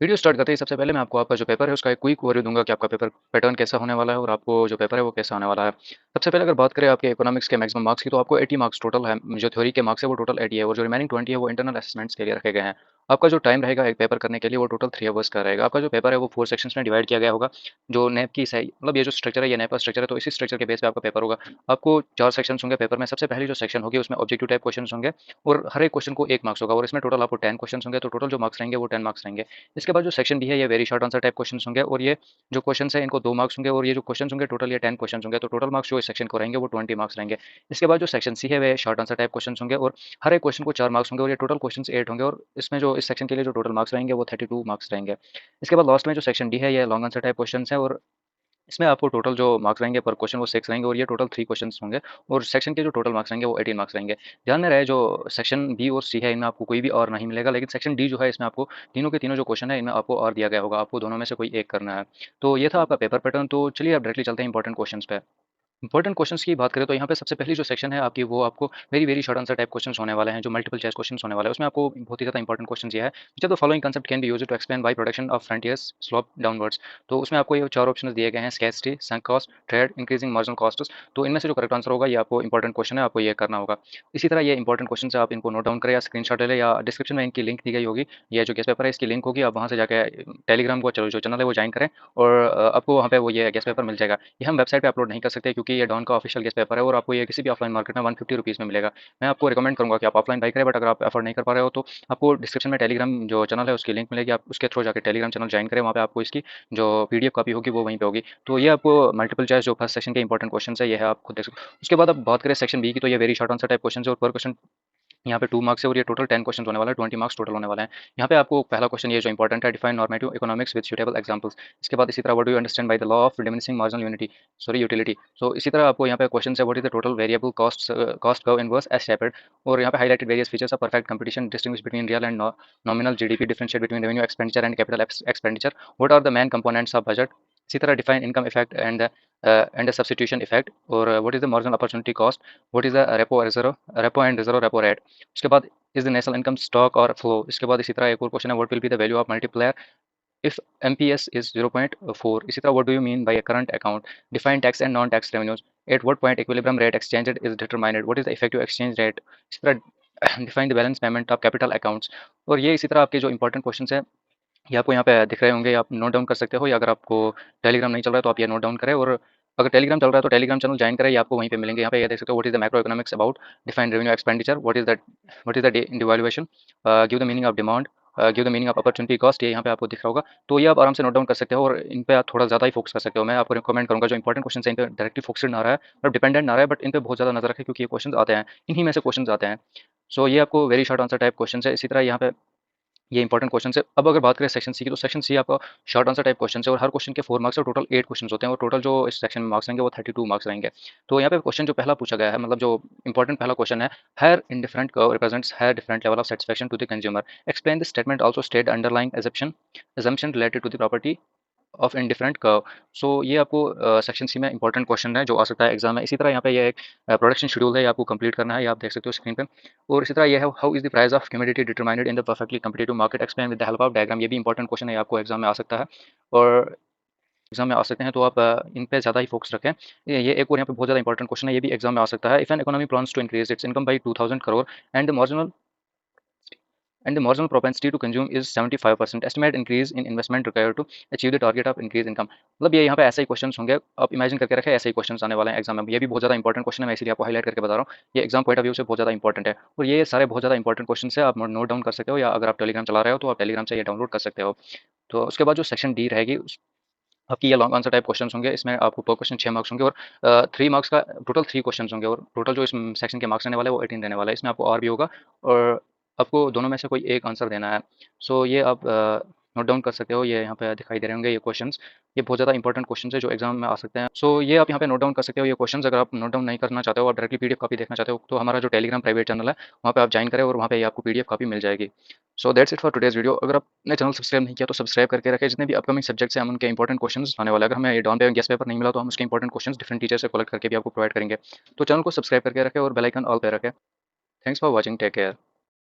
Video start करते ही सबसे पहले मैं आपको आपका जो पेपर है उसका एक क्विक ओवरव्यू दूंगा कि आपका पेपर पैटर्न कैसा होने वाला है और आपको जो पेपर है वो कैसा होने वाला है। सबसे पहले अगर बात करें आपके इकोनॉमिक्स के मैक्सिमम मार्क्स की, तो आपको 80 मार्क्स टोटल है। जो थ्योरी के मार्क्स है वो टोटल 80 है और जो रिमेनिंग 20 है वो इंटरनल असेसमेंट्स के लिए रखे गए हैं। आपका जो टाइम रहेगा एक पेपर करने के लिए वो टोटल 3 आवर्स का रहेगा। आपका जो पेपर है वो 4 सेक्शंस में डिवाइड किया गया होगा। जो नैप की सही मतलब ये जो स्ट्रक्चर है ये नैप का स्ट्रक्चर है, तो इसी स्ट्रक्चर के बेस पे आपका पेपर होगा। आपको 4 सेक्शंस होंगे पेपर में। सबसे पहली जो सेक्शन होगी उसमें ऑब्जेक्टिव टाइप क्वेश्चन होंगे और हर एक क्वेश्चन को 1 मार्क्स होगा और इसमें टोटल आपको 10 क्वेश्चन होंगे, तो टोटल जो मार्क्स रहेंगे वो 10 मार्क्स रहेंगे। इसके बाद जो सेक्शन बी है ये very short answer type questions होंगे और ये जो क्वेश्चंस है इनको 2 मार्क्स होंगे और ये जो क्वेश्चंस होंगे टोटल ये 10 क्वेश्चंस होंगे, तो टोटल मार्क्स जो इस सेक्शन को रहेंगे वो 20 मार्क्स रहेंगे। इसके बाद जो सेक्शन सी है वे शॉर्ट आंसर टाइप क्वेश्चंस होंगे और हर एक क्वेश्चन को 4 मार्क्स होंगे और ये टोटल क्वेश्चंस 8 होंगे और इसमें जो इस सेक्शन के लिए जो टोटल मार्क्स रहेंगे वो 32 मार्क्स रहेंगे। इसके बाद लास्ट में जो सेक्शन डी है ये लॉन्ग आंसर टाइप क्वेश्चंस है और इसमें आपको टोटल जो मार्क्स रहेंगे पर क्वेश्चन वो 6 रहेंगे और ये टोटल 3 क्वेश्चंस होंगे और सेक्शन के जो टोटल मार्क्स रहेंगे वो 18 मार्क्स रहेंगे। ध्यान में रहे जो सेक्शन बी और सी है इनमें आपको कोई भी और नहीं मिलेगा, लेकिन सेक्शन डी जो है इसमें आपको तीनों के तीनों जो क्वेश्चन है इनमें आपको और दिया गया होगा। आपको दोनों में से कोई एक करना है। तो ये था आपका पेपर पैटर्न। तो चलिए अब डायरेक्टली चलते हैं इंपॉर्टेंट क्वेश्चंस पे। इंपॉर्टेंट क्वेश्चंस की बात करें तो यहाँ पे सबसे पहली जो सेक्शन है आपकी वो आपको very very short answer type questions होने वाले हैं, जो मल्टीपल चॉइस क्वेश्चंस होने वाले हैं। उसमें आपको बहुत ही ज़्यादा इंपॉर्टेंट क्वेश्चंस ये है, which of the following concept can be used to explain why production of frontiers slope downwards. तो उसमें आपको ये 4 ऑप्शंस दिए गए हैं, scarcity, sunk cost, trade, increasing marginal costs. तो इनमें से जो करेक्ट आंसर होगा ये आपको इंपॉर्टेंट क्वेश्चन है, आपको ये करना होगा। इसी तरह ये इंपॉर्टेंट क्वेश्चन है, आप इनको नोट डाउन करें या स्क्रीनशॉट ले लें या डिस्क्रिप्शन में इनकी लिंक दी गई होगी। ये जो गेस्ट पेपर है इसकी लिंक होगी, आप वहाँ से जाके टेलीग्राम को जो चैनल है वो ज्वाइन करें और आपको वहाँ पे वो ये गेस्ट पेपर मिल जाएगा। ये हम वेबसाइट पे अपलोड नहीं कर सकते क्योंकि ये डॉन का ऑफिशियल गेस्ट पेपर है और आपको ये किसी भी ऑफलाइन मार्केट में 150 रुपीज़ में मिलेगा। मैं आपको रिकमेंड करूँगा कि आप ऑफलाइन बाई करें, बट अगर आप अफोर्ड नहीं कर पा रहे हो तो आपको डिस्क्रिप्शन में टेलीग्राम जो चैनल है उसकी लिंक मिलेगी, आप उसके थ्रू जाकर टेलीग्राम चैनल ज्वाइन करें। वहाँ पे आपको इसकी जो पीडीएफ कॉपी होगी वो वहीं पे होगी। तो ये आपको मल्टीपल चॉइस जो फर्स्ट सेक्शन के इंपॉर्टेंट क्वेश्चन है ये है, आप खुद देख सकते हो। उसके बाद अब बात करें सेक्शन बी की, तो ये very short answer type question है और पर क्वेश्चन यहाँ पे 2 मार्क्स है और ये टोटल 10 क्वेश्चन होने वाला है, 20 मार्क्स टोटल होने वाले हैं। यहाँ पे आपको पहला क्वेश्चन ये जो इंपॉर्टेंट है, define normative economics with suitable examples. इसके बाद इसी तरह what do you understand by the law of diminishing marginal utility. So इसी तरह आपको यहाँ पे क्वेश्चन है what is the total variable cost curve inverse S shaped. और यहाँ पे highlighted various features of perfect competition, distinguish between real and nominal GDP, differentiate between revenue expenditure and capital expenditure, what are the main components of budget. इसी तरह define income effect and substitution effect और what is the marginal opportunity cost, what is the repo and reserve repo rate. उसके बाद is the national income stock और flow. इसके बाद इसी तरह एक और क्वेश्चन है what will be the value of multiplier if MPS is 0.4। इसी तरह what do you mean by a current account, define tax and non tax revenues, at what point equilibrium rate exchange rate is determined, what is the effective exchange rate. इसी तरह define the balance payment of capital accounts. और ये इसी तरह आपके जो important question है ये आपको यहाँ पे दिख रहे होंगे, आप नोट डाउन कर सकते हो, या अगर आपको टेलीग्राम नहीं चल रहा है तो आप ये नोट डाउन करें। और अगर टेलीग्राम चल रहा है तो टेलीग्राम चैनल ज्वाइन करें, ये आपको वहीं पे मिलेंगे। यहाँ पे ये देख सकते हो what is the macro economics about, define revenue expenditure, what is the devaluation, give the meaning of demand, give the meaning of opportunity cost. ये यहाँ पे आपको दिख रहा होगा। तो ये आप आराम से नोट डाउन कर सकते हो और इन पे आप थोड़ा ज़्यादा ही फोकस कर सकते हो। मैं आपको रिकमेंड करूँगा जो इंपॉर्टेंट क्वेश्चन है इन पे डायरेक्टली फोकस्ड ना रहा है और डिपेंडेंट ना रहा है, बट इन पे बहुत ज़्यादा नजर रखें क्योंकि ये क्वेश्चन आते हैं, इन्हीं में से क्वेश्चन आते हैं। सो ये आपको very short answer type question है। इसी तरह यहाँ पे ये इंपॉर्टेंट क्वेश्चन है। अब अगर बात करें सेक्शन सी की, तो सेक्शन सी आपका शॉर्ट आंसर टाइप क्वेश्चन है और हर क्वेश्चन के 4 मार्क्स और टोटल 8 क्वेश्चन होते हैं और टोटल जो इस सेक्शन में मार्क्स रहेंगे वो 32 मार्क्स रहेंगे। तो यहाँ पे क्वेश्चन जो पहला पूछा गया है, मतलब जो इंपॉर्टेंट पहला क्वेश्चन है, higher indifferent curve represents higher different level of satisfaction to the consumer, explain this statement, also state underlying assumption related to the property of indifferent curve. So ये आपको सेक्शन सी में important question है जो आ सकता है exam में। इसी तरह यहाँ पे ये एक प्रोडक्शन शेड्यूल है, ये आपको कंप्लीट करना है, ये आप देख सकते हो स्क्रीन पे। और इसी तरह ये है how is the price of humidity determined in the perfectly competitive market, explain with the help of diagram. ये भी इंपॉर्टेंट क्वेश्चन है, आपको एग्जाम में आ सकता है और एग्जाम में आ सकते हैं, तो आप इन पे ज़्यादा ही फोकस रखें। ये एक और यहाँ पे बहुत ज़्यादा इंपॉर्टेंट क्वेश्चन है, ये भी एग्जाम में आ सकता है। If an economy plans to increase its income by 2000 crore and the marginal propensity to consume is 75%, estimate increase in investment required to achieve the target of increase income। मतलब ये यहाँ पे ऐसे ही क्वेश्चंस होंगे, आप इमेजिन करके रखें ऐसे ही क्वेश्चंस आने वाले हैं एग्जाम में। ये भी बहुत ज़्यादा इंपॉर्टेंट क्वेश्चन है, मैं इसीलिए आपको हाईलाइट करके बता रहा हूँ। ये एग्जाम पॉइंट ऑफ व्यू से बहुत ज़्यादा इंपॉर्टेंट है और ये सारे बहुत ज़्यादा इंपॉर्टेंट क्वेश्चन है, आप नोट डाउन कर सकते हो, या अगर आप टेलीग्राम चला रहे हो तो आप टेलीग्राम से ये डाउनलोड कर सकते हो। तो उसके बाद जो सेक्शन डी रहेगी आपकी ये लॉन्ग आंसर टाइप क्वेश्चंस होंगे। इसमें आपको पर क्वेश्चन 6 मार्क्स होंगे और 3 मार्क्स का टोटल 3 क्वेश्चंस होंगे और टोटल जो इस सेक्शन के मार्क्स रहने वाले हैं वो 18 रहने वाला है। इसमें आपको और भी होगा और आपको दोनों में से कोई एक आंसर देना है। सो ये आप नोट डाउन कर सकते हो, ये यहाँ पे दिखाई दे रहे होंगे ये क्वेश्चंस। ये बहुत ज़्यादा इंपॉर्टेंट क्वेश्चन है जो एग्जाम में आ सकते हैं। सो ये आप यहाँ पे नोट डाउन कर सकते हो ये क्वेश्चंस। अगर आप नोट डाउन नहीं करना चाहते हो, आप डायरेक्टली पीडीएफ कॉपी देखना चाहते हो, तो हमारा जो टेलीग्राम प्राइवेट चैनल है वहाँ पे आप ज्वाइन करें और वहाँ पे आपको पीडीएफ कॉपी मिल जाएगी। So that's it for today's video. अगर आपने चैनल सब्सक्राइब नहीं किया तो सब्सक्राइब करके रखें। जितने भी अपकमिंग सब्जेक्ट्स हैं हम उनके इंपॉर्टेंट क्वेश्चंस आने वाले हैं। अगर हमें ये डॉन पे गेस्ट पेपर नहीं मिला तो हम उसके इंपॉर्टेंट क्वेश्चंस डिफरेंट टीचर से कलेक्ट करके भी आपको प्रोवाइड करेंगे। तो चैनल को सब्सक्राइब करके रखें और बेल आइकन ऑल पे रखें। Thanks for watching, take care.